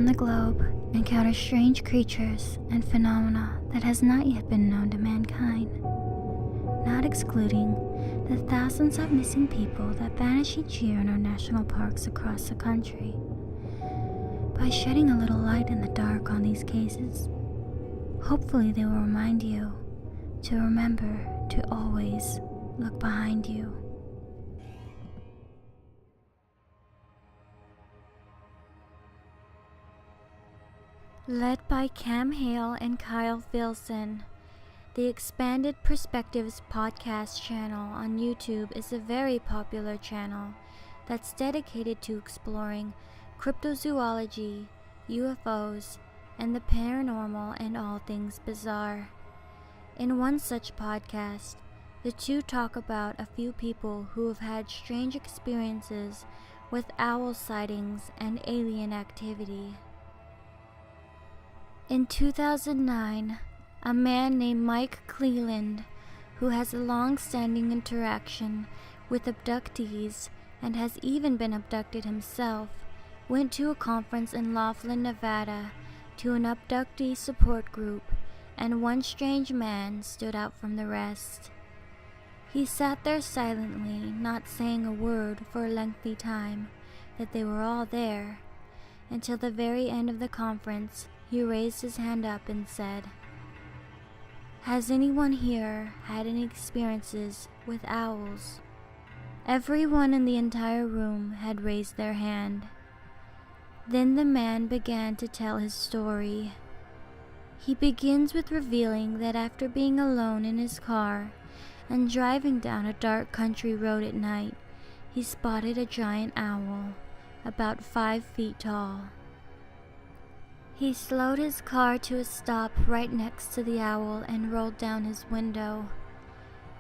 around the globe encounter strange creatures and phenomena that has not yet been known to mankind, not excluding the thousands of missing people that vanish each year in our national parks across the country. By shedding a little light in the dark on these cases, hopefully they will remind you to remember to always look behind you. Led by Cam Hale and Kyle Filson, the Expanded Perspectives podcast channel on YouTube is a very popular channel that's dedicated to exploring cryptozoology, UFOs, and the paranormal and all things bizarre. In one such podcast, the two talk about a few people who have had strange experiences with owl sightings and alien activity. In 2009, a man named Mike Cleland, who has a long-standing interaction with abductees and has even been abducted himself, went to a conference in Laughlin, Nevada, to an abductee support group, and one strange man stood out from the rest. He sat there silently, not saying a word for a lengthy time, that they were all there, until the very end of the conference. He raised his hand up and said, "Has anyone here had any experiences with owls?" Everyone in the entire room had raised their hand. Then the man began to tell his story. He begins with revealing that after being alone in his car and driving down a dark country road at night, he spotted a giant owl, about 5 feet tall. He slowed his car to a stop right next to the owl and rolled down his window.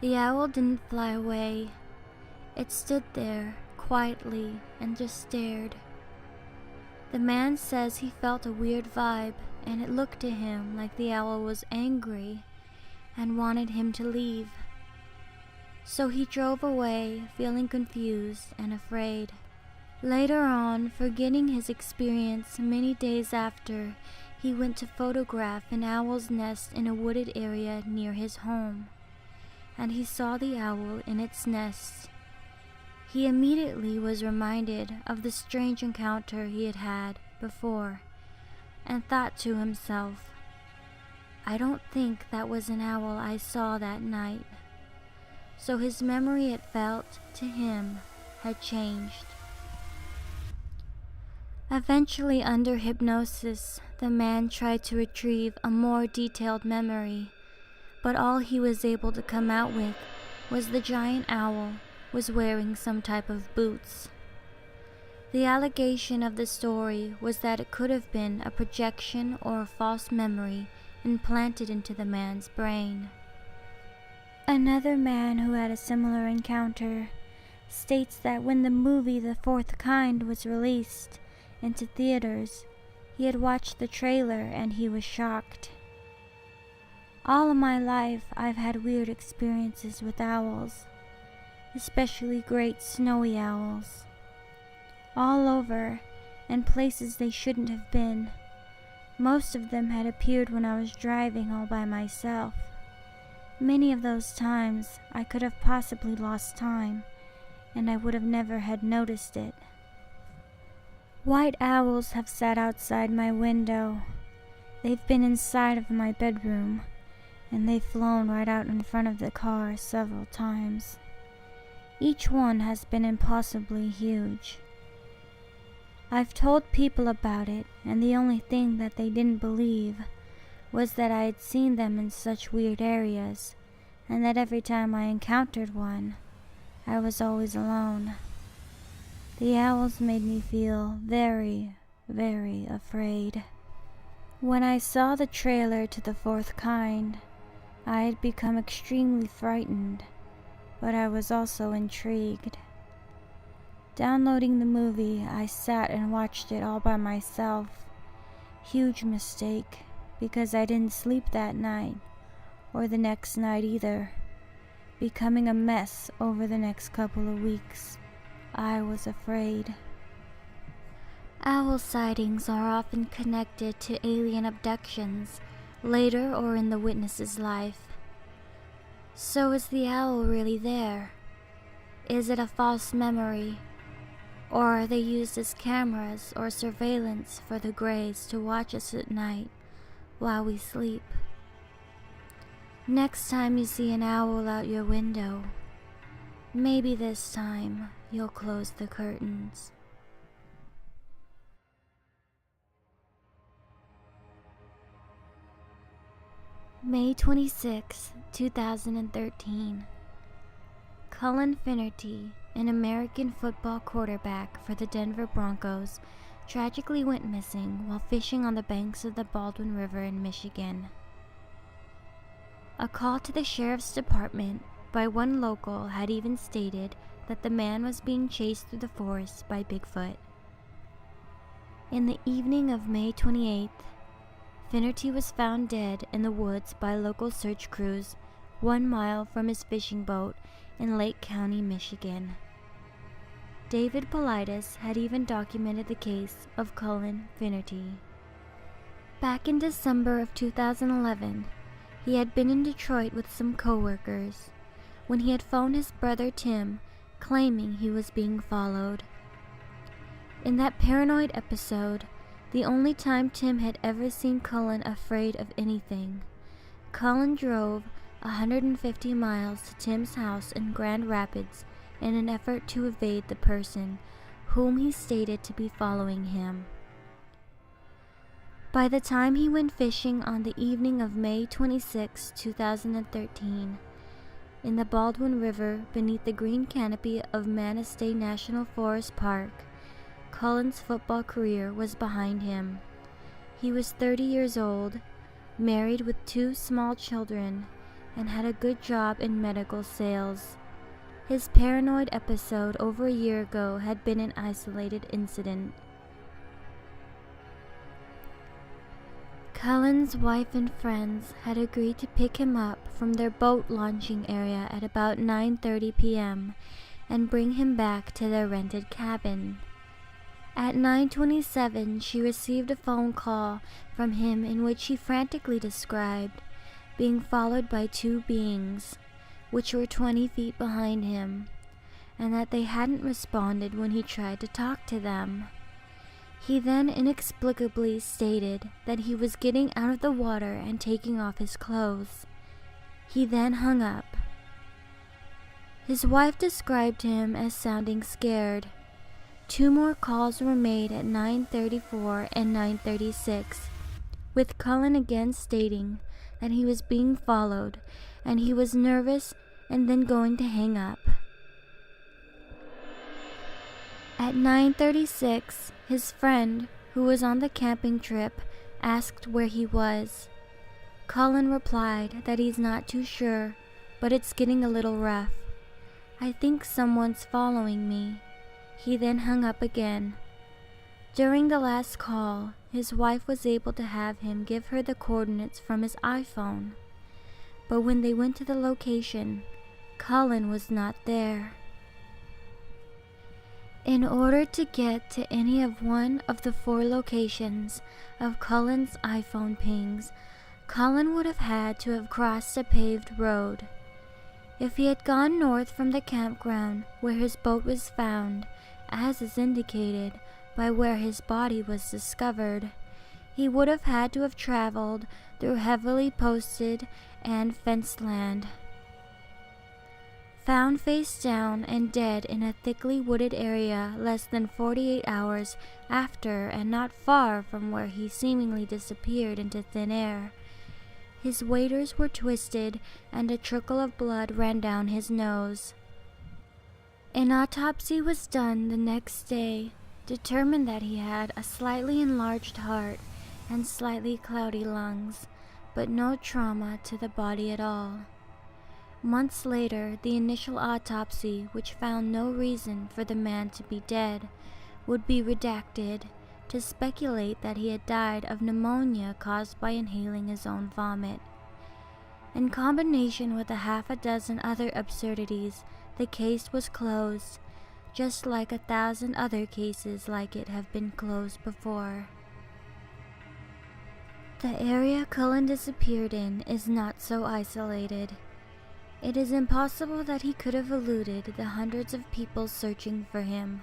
The owl didn't fly away. It stood there quietly and just stared. The man says he felt a weird vibe, and it looked to him like the owl was angry and wanted him to leave. So he drove away, feeling confused and afraid. Later on, forgetting his experience many days after, he went to photograph an owl's nest in a wooded area near his home, and he saw the owl in its nest. He immediately was reminded of the strange encounter he had had before, and thought to himself, "I don't think that was an owl I saw that night." So his memory, it felt to him, had changed. Eventually, under hypnosis, the man tried to retrieve a more detailed memory, but all he was able to come out with was the giant owl was wearing some type of boots. The allegation of the story was that it could have been a projection or a false memory implanted into the man's brain. Another man who had a similar encounter states that when the movie The Fourth Kind was released into theaters, he had watched the trailer and he was shocked. All of my life I've had weird experiences with owls, especially great snowy owls, all over and places they shouldn't have been. Most of them had appeared when I was driving all by myself. Many of those times I could have possibly lost time, and I would have never had noticed it. White owls have sat outside my window. They've been inside of my bedroom, and they've flown right out in front of the car several times. Each one has been impossibly huge. I've told people about it, and the only thing that they didn't believe was that I had seen them in such weird areas, and that every time I encountered one, I was always alone. The owls made me feel very, very afraid. When I saw the trailer to The Fourth Kind, I had become extremely frightened, but I was also intrigued. Downloading the movie, I sat and watched it all by myself. Huge mistake, because I didn't sleep that night, or the next night either. Becoming a mess over the next couple of weeks. I was afraid. Owl sightings are often connected to alien abductions, later or in the witness's life. So is the owl really there? Is it a false memory? Or are they used as cameras or surveillance for the Greys to watch us at night while we sleep? Next time you see an owl out your window, maybe this time you'll close the curtains. May 26, 2013. Cullen Finnerty, an American football quarterback for the Denver Broncos, tragically went missing while fishing on the banks of the Baldwin River in Michigan. A call to the sheriff's department by one local had even stated that the man was being chased through the forest by Bigfoot. In the evening of May 28th, Finnerty was found dead in the woods by local search crews 1 mile from his fishing boat in Lake County, Michigan. David Paulides had even documented the case of Cullen Finnerty. Back in December of 2011, he had been in Detroit with some coworkers when he had phoned his brother Tim, claiming he was being followed. In that paranoid episode, the only time Tim had ever seen Cullen afraid of anything, Cullen drove 150 miles to Tim's house in Grand Rapids in an effort to evade the person whom he stated to be following him. By the time he went fishing on the evening of May 26, 2013, in the Baldwin River beneath the green canopy of Manistee National Forest Park, Cullen's football career was behind him. He was 30 years old, married with 2 small children, and had a good job in medical sales. His paranoid episode over a year ago had been an isolated incident. Cullen's wife and friends had agreed to pick him up from their boat launching area at about 9:30 p.m. and bring him back to their rented cabin. At 9:27, she received a phone call from him in which he frantically described being followed by 2 beings, which were 20 feet behind him, and that they hadn't responded when he tried to talk to them. He then inexplicably stated that he was getting out of the water and taking off his clothes. He then hung up. His wife described him as sounding scared. 2 more calls were made at 9:34 and 9:36, with Cullen again stating that he was being followed and he was nervous and then going to hang up. At 9:36, his friend, who was on the camping trip, asked where he was. Cullen replied that he's not too sure, but it's getting a little rough. I think someone's following me. He then hung up again. During the last call, his wife was able to have him give her the coordinates from his iPhone. But when they went to the location, Cullen was not there. In order to get to any of one of the 4 locations of Cullen's iPhone pings, Cullen would have had to have crossed a paved road. If he had gone north from the campground where his boat was found, as is indicated by where his body was discovered, he would have had to have traveled through heavily posted and fenced land. Found face down and dead in a thickly wooded area less than 48 hours after and not far from where he seemingly disappeared into thin air. His waders were twisted and a trickle of blood ran down his nose. An autopsy was done the next day, determined that he had a slightly enlarged heart and slightly cloudy lungs, but no trauma to the body at all. Months later, the initial autopsy, which found no reason for the man to be dead, would be redacted to speculate that he had died of pneumonia caused by inhaling his own vomit. In combination with a half a dozen other absurdities, the case was closed, just like 1,000 other cases like it have been closed before. The area Cullen disappeared in is not so isolated. It is impossible that he could have eluded the hundreds of people searching for him,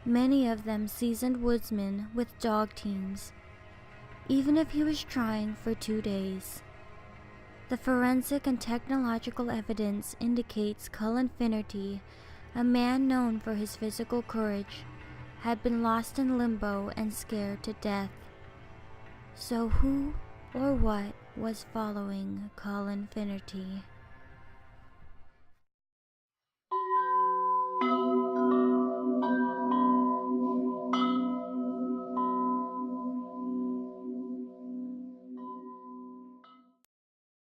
many of them seasoned woodsmen with dog teams, even if he was trying for 2 days. The forensic and technological evidence indicates Cullen Finnerty, a man known for his physical courage, had been lost in limbo and scared to death. So who or what was following Cullen Finnerty?